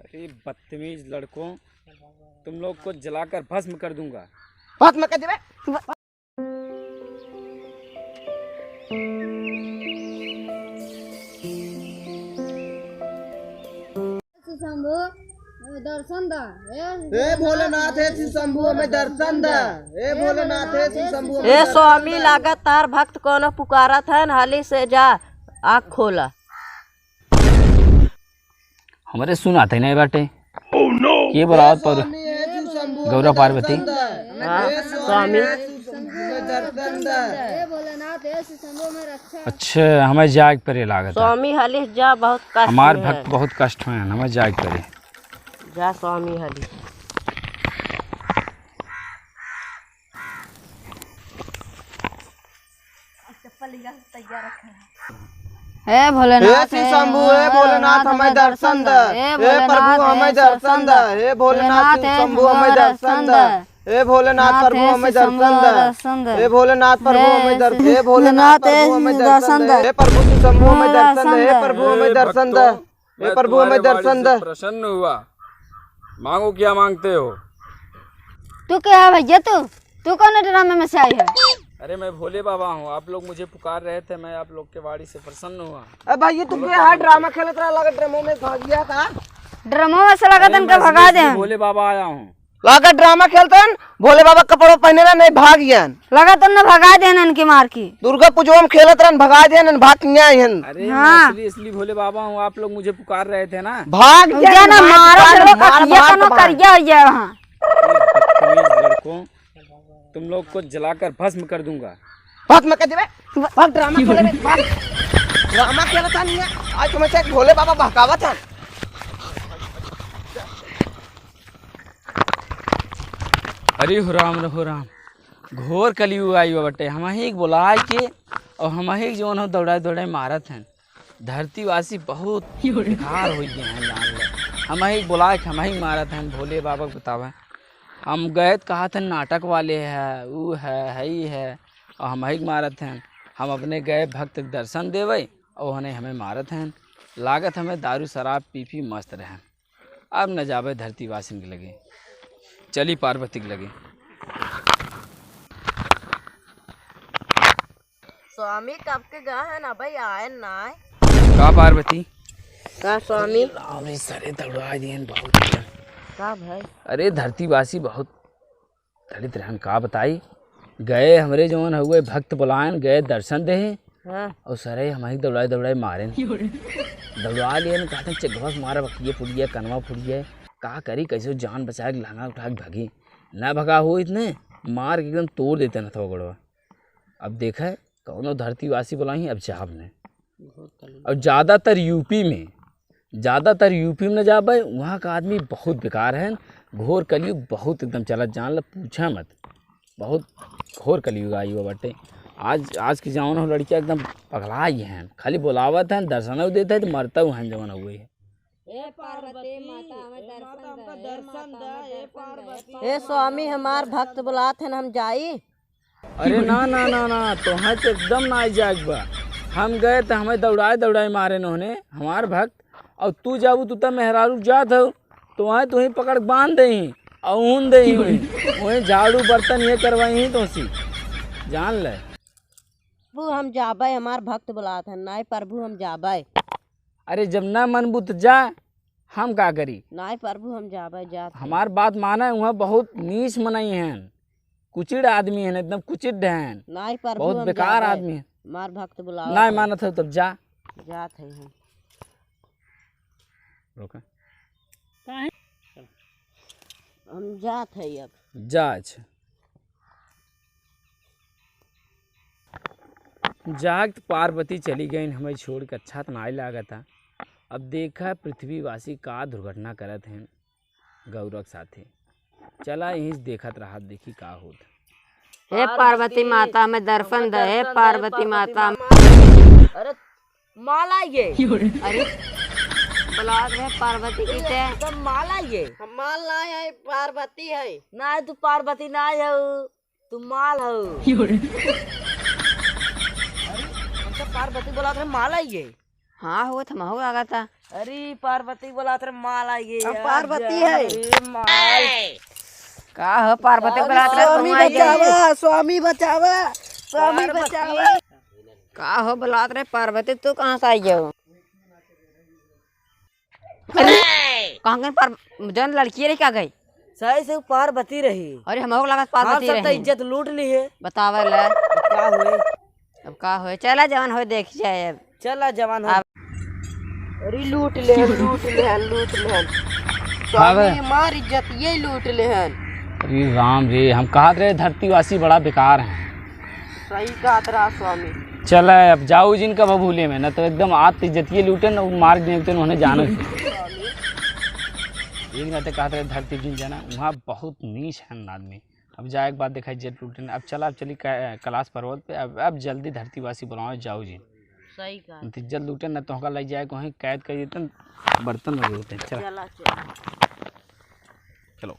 अरे बदतमीज लड़कों, तुम लोग को जलाकर भस्म कर दूंगा। भस्म कर देबे। शंभू दर्शन दा हे भोलेनाथ हे शिव शंभू हमें दर्शन दा। हे भोलेनाथ हे शिव शंभू हे स्वामी लागत तार भक्त कोनो पुकारत है, हाली से जा आँख खोला। हमारे सुना थे नहीं बाटे ये बरात पर गौरा पार्वती स्वामी दर्शन दा। हे भोलेनाथ हे शिव शंभू में रक्षा। अच्छा हमें जाग परे लागत है। स्वामी हाली जा, बहुत कष्ट हमार में है। भक्त बहुत कष्ट में है, हमें जाग परे। जा स्वामी हाली। हे भोलेनाथ हे शिव शंभू हे भोलेनाथ हमें दर्शन दा। हे प्रभु हमें दर्शन दा। हे भोलेनाथ शिव शंभू हमें दर्शन दा। हे भोलेनाथ प्रभु हमें दर्शन दा। हे भोलेनाथ प्रभु हमें दर्शन। हे भोलेनाथ प्रभु हमें दर्शन दा। हे प्रभु शिव शंभू हमें दर्शन दा। हे प्रभु हमें दर्शन दा। हे प्रभु हमें दर्शन दा। प्रसन्न हुआ, मांगो क्या मांगते हो? तू क्या है भैया? तू कौन ड्रामे में से आई है? अरे मैं भोले बाबा हूँ, आप लोग मुझे पुकार रहे थे, मैं आप लोग के वाणी से प्रसन्न हुआ। अब भाई ये तुम यहाँ ड्रामा खेलत रहा, लगा ड्रामा में भाग गया था। ड्रामो में से लगा तन का भगा दे। भोले बाबा आया हूँ। लगा ड्रामा खेलते भोले बाबा कपड़ों पहने ना नहीं भाग गया। लगा तुमने भगा दे इनकी मार की। दुर्गा पूजा में खेलत रहन भगा दिया भाग गया हन। अरे मैं इसलिए भोले बाबा हूँ, आप लोग मुझे पुकार रहे थे ना। भाग गया ना, मारो करिया हो जाए वहाँ। लड़कों, तुम लोग को जलाकर भस्म कर दूंगा। भस्म कर देबे। भाग ड्रामा खेले भाग। ड्रामा खेलता नहीं है आज तुम्हें से भोले बाबा बहकावत है। अरे हो राम घोर कलयुग आई बटे। हम ही बुलाए के और हम ही जो है दौड़ाए दौड़ाए मारत हैं। धरतीवासी बहुत बेकार हो गए हैं, जान ले। हम ही बुलाए के हम ही मारत हैं। भोले बाबा को बतावे हम गए कहा था नाटक वाले है, वो है ही है, और हम ही मारत हैं। हम अपने गए भक्त दर्शन देवे और उन्हें हमें मारत हैं। लागत हमें दारू शराब पी मस्त रहे। अब न जावे धरतीवासी के लगे, चली पार्वती के लगे। स्वामी कब के गा है ना भाई, आए ना आए का पार्वती का स्वामी अरे सरे दौड़ा दिए बहुत। का भाई? अरे धरतीवासी बहुत दलित रहन, का बताई। गए हमरे जवन हुए भक्त बुलायन, गए दर्शन दे हाँ। और सरे हमारी दौड़ाए दौड़ाए मारे दौड़ा लिए। कहते चगवा से मारा, बकिए फुड़िए कनवा फुड़िए, का करी कैसे जान बचा के लहंगा उठा के भागी। ना भगा हो इतने मार के एकदम तोड़ देते न था गड़वा। अब देखा कौनो धरतीवासी बुलाई अब जाब ने। और ज़्यादातर यूपी में न जाबे, वहाँ का आदमी बहुत बेकार है। घोर कलयुग बहुत एकदम चलत, जान ल पूछा मत। बहुत घोर कलयुग आई हुआ बटे। आज की जवान हो लड़कियाँ एकदम पगला ही हैं, खाली बुलावत हैं, दर्शन देते हैं तो मरता हुआ हैं जवान हुए है। हे स्वामी हमार भक्त बुलात हैं, हम जाई। अरे ना तो है तो एकदम ना जाएगा। हम गए तो हमें दौड़ाए मारे उन्होंने हमार भक्त। और तू जाबू तू तो मेहरारू जात हो तो वहाँ तू ही पकड़ बांध दे और ऊन दे वहीं झाड़ू बर्तन ये करवाई तो सी जान ले। प्रभु हम जाबे, हमार भक्त बुलात हैं। नाय प्रभु हम जाबे। अरे जब ना मन बुत जा हम का करी। नाय प्रभु हम जाबे जात। हमार बात माना वहाँ बहुत नीच मनाई हैं, कुचिड़ आदमी है, एकदम कुचिड़ हैं, नाय प्रभु बहुत बेकार आदमी है। हमार भक्त बुलात ना मानत हो तब जा जात है हम। रोका हम जात है अब जा। अच्छा जाग पार्वती चली गई हमें छोड़ के। अच्छा तो नहीं लगा था। अब देखा पृथ्वीवासी का दुर्घटना करत हैं गौरव साथे। चला यहीं देखत रहा, देखी का होत। हे पार्वती माता में दर्शन दे। हे पार्वती माता। अरे माला ये अरे बुलात है पार्वती की ते। तो माला ये हम माल ना है, पार्वती है ना। तू पार्वती ना है, तू माल हो। पार्वती बोला माला ये हाँ हो तो महू लगा था। अरे पार्वती बोला तेरे माल आई गई पार्वती है। माल का हो पार्वती बोला स्वामी बचावा, स्वामी बचावा, स्वामी बचावा। का हो बोला रे पार्वती तू कहाँ से आई हो? कहाँ गई पर जन लड़की रे क्या गई? सही से पार्वती रही। अरे हमको लगा पार्वती सब तो रही। इज्जत लूट ली है। बतावे ले क्या हुए? अब का हो चला जवान हो देख जाए अब। चला जवान हो। अरे लूट ले, लूट ले, लूट ले। स्वामी मार इज्जत ये लूट ले। अरे राम रे, हम कहा रहे धरतीवासी बड़ा बेकार हैं। सही कहा तेरा स्वामी। चल अब जाओ जिनका बबूले में, न तो एकदम आत इज्जत ये लूटे न मार्ग देखते उन्होंने जानो एक कहते कहते धरती जिन जाना वहाँ बहुत नीच है आदमी। अब जाए एक बात देखा इज्जत लूटे। अब चला, अब चली कैलाश पर्वत पे। अब जल्दी धरतीवासी बुलाओ जाओ जी। सही कहा। इज्जत लूटे न तो लग जाए कहीं कैद कर देते बर्तन लगे होते हैं। चलो